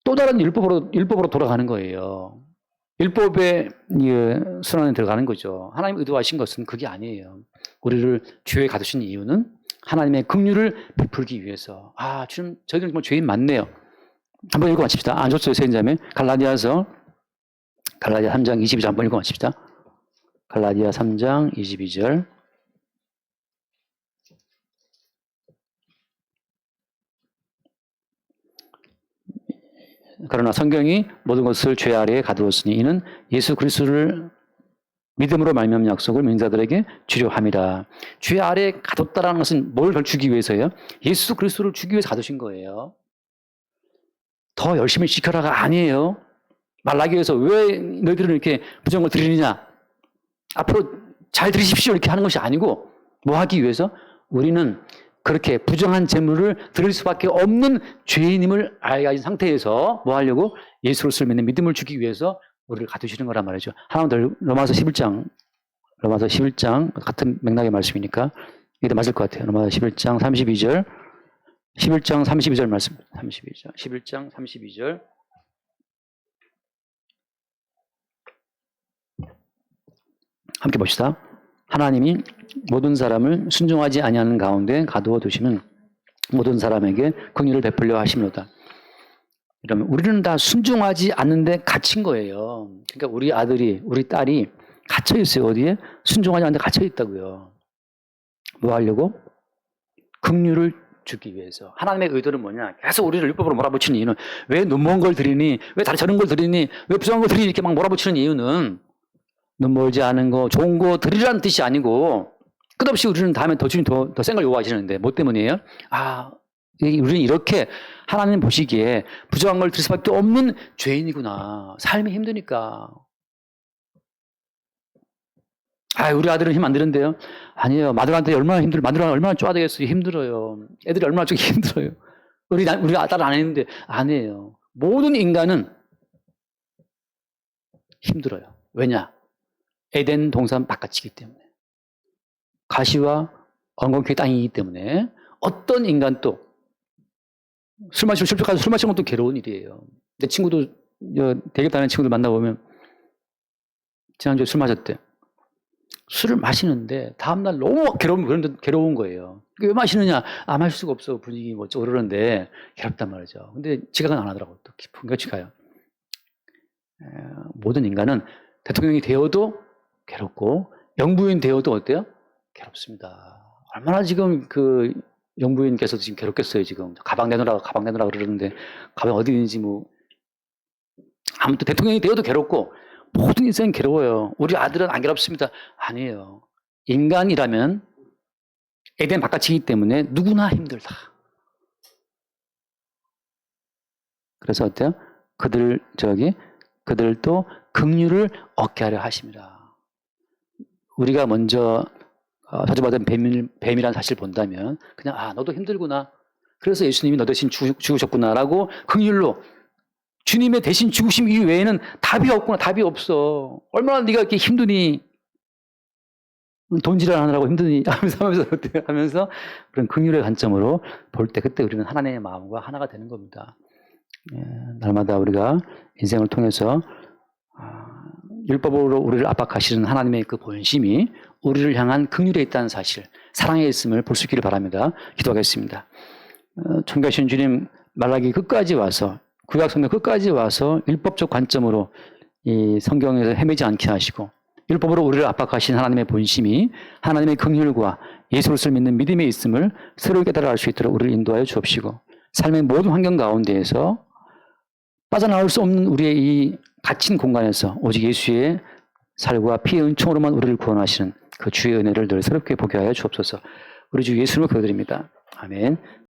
또 다른 율법으로 돌아가는 거예요. 율법의 순환에 들어가는 거죠. 하나님 의도하신 것은 그게 아니에요. 우리를 죄에 가두신 이유는 하나님의 긍휼을 베풀기 위해서. 주님 저희들 정말 죄인 많네요. 한번 읽어마칩시다. 안 좋죠, 세인자매. 갈라디아 3장 22절 한번 읽어마칩시다. 갈라디아 3장 22절. 그러나 성경이 모든 것을 죄 아래에 가두었으니 이는 예수 그리스도를 믿음으로 말미암은 약속을 민자들에게 주려 함이라. 죄 아래에 가뒀다라는 것은 뭘 주기 위해서예요? 예수 그리스도를 주기 위해서 가두신 거예요. 더 열심히 지켜라가 아니에요. 말라기에서 왜 너희들은 이렇게 부정을 드리느냐? 앞으로 잘 들으십시오 이렇게 하는 것이 아니고 뭐 하기 위해서? 우리는 그렇게 부정한 재물을 드릴 수밖에 없는 죄인임을 알게 된 상태에서 뭐 하려고? 예수 그리스도를 믿는 믿음을 주기 위해서 우리를 가두시는 거란 말이죠. 하나만 더 로마서 11장 같은 맥락의 말씀이니까 이게 더 맞을 것 같아요. 로마서 11장 32절 11장 32절 말씀 11장 32절 함께 봅시다. 하나님이 모든 사람을 순종하지 아니하는 가운데 가두어 두시는 모든 사람에게 긍휼을 베풀려 하심이로다. 이러면 우리는 다 순종하지 않는데 갇힌 거예요. 그러니까 우리 아들이 우리 딸이 갇혀 있어요. 어디에? 순종하지 않는데 갇혀 있다고요. 뭐 하려고? 긍휼을 주기 위해서. 하나님의 의도는 뭐냐? 계속 우리를 율법으로 몰아붙이는 이유는 왜 눈먼 걸 드리니? 왜 다른 저런 걸 드리니? 왜 부정한 걸 드리니? 이렇게 막 몰아붙이는 이유는 눈 멀지 않은 거, 좋은 거 드리라는 뜻이 아니고 끝없이 우리는 다음에 더 주님 더 센 걸 요구하시는데 뭐 때문이에요? 우리는 이렇게 하나님 보시기에 부족한 걸 드릴 수밖에 없는 죄인이구나. 삶이 힘드니까. 우리 아들은 힘 안 드는데요. 아니에요. 마누라한테 얼마나 마누라는 얼마나 쪼아되겠어요. 힘들어요. 애들이 얼마나 좀 힘들어요. 우리 딸은 안 했는데 아니에요. 모든 인간은 힘들어요. 왜냐? 에덴 동산 바깥이기 때문에. 가시와 엉겅퀴의 땅이기 때문에 어떤 인간도 술 마시고 실족해서 술 마시는 것도 괴로운 일이에요. 내 친구도 대기업 다니는 친구들 만나보면 지난주에 술 마셨대. 술을 마시는데 다음날 너무 괴로운 거예요. 왜 마시느냐? 마실 수가 없어. 분위기 뭐 어쩌고 그러는데 괴롭단 말이죠. 근데 지각은 안 하더라고. 또 깊은 것이 가요. 모든 인간은 대통령이 되어도 괴롭고 영부인 되어도 어때요? 괴롭습니다. 얼마나 지금 그 영부인께서도 지금 괴롭겠어요. 지금 가방 내놓으라 그러는데 가방 어디 있는지 뭐. 아무튼 대통령이 되어도 괴롭고 모든 인생은 괴로워요. 우리 아들은 안 괴롭습니다. 아니에요. 인간이라면 에덴 바깥이기 때문에 누구나 힘들다. 그래서 어때요? 그들도 긍휼을 얻게 하려 하십니다. 우리가 먼저 저주받은 뱀이라는 사실을 본다면 그냥 너도 힘들구나. 그래서 예수님이 너 대신 죽으셨구나라고 긍휼로 주님의 대신 죽으심 이외에는 답이 없구나. 답이 없어. 얼마나 네가 이렇게 힘드니 돈질을 하느라고 힘드니 하면서 그런 긍휼의 관점으로 볼 때 그때 우리는 하나님의 마음과 하나가 되는 겁니다. 날마다 우리가 인생을 통해서 율법으로 우리를 압박하시는 하나님의 그 본심이 우리를 향한 긍휼에 있다는 사실, 사랑에 있음을 볼 수 있기를 바랍니다. 기도하겠습니다. 존귀하신 주님, 말라기 끝까지 와서 구약 성경 끝까지 와서 율법적 관점으로 이 성경에서 헤매지 않게 하시고 율법으로 우리를 압박하신 하나님의 본심이 하나님의 긍휼과 예수 그리스도를 믿는 믿음에 있음을 새로 깨달아 알 수 있도록 우리를 인도하여 주옵시고 삶의 모든 환경 가운데에서 빠져나올 수 없는 우리의 이 갇힌 공간에서 오직 예수의 살과 피의 은총으로만 우리를 구원하시는 그 주의 은혜를 늘 새롭게 보게 하여 주옵소서. 우리 주 예수님을 기도드립니다. 아멘.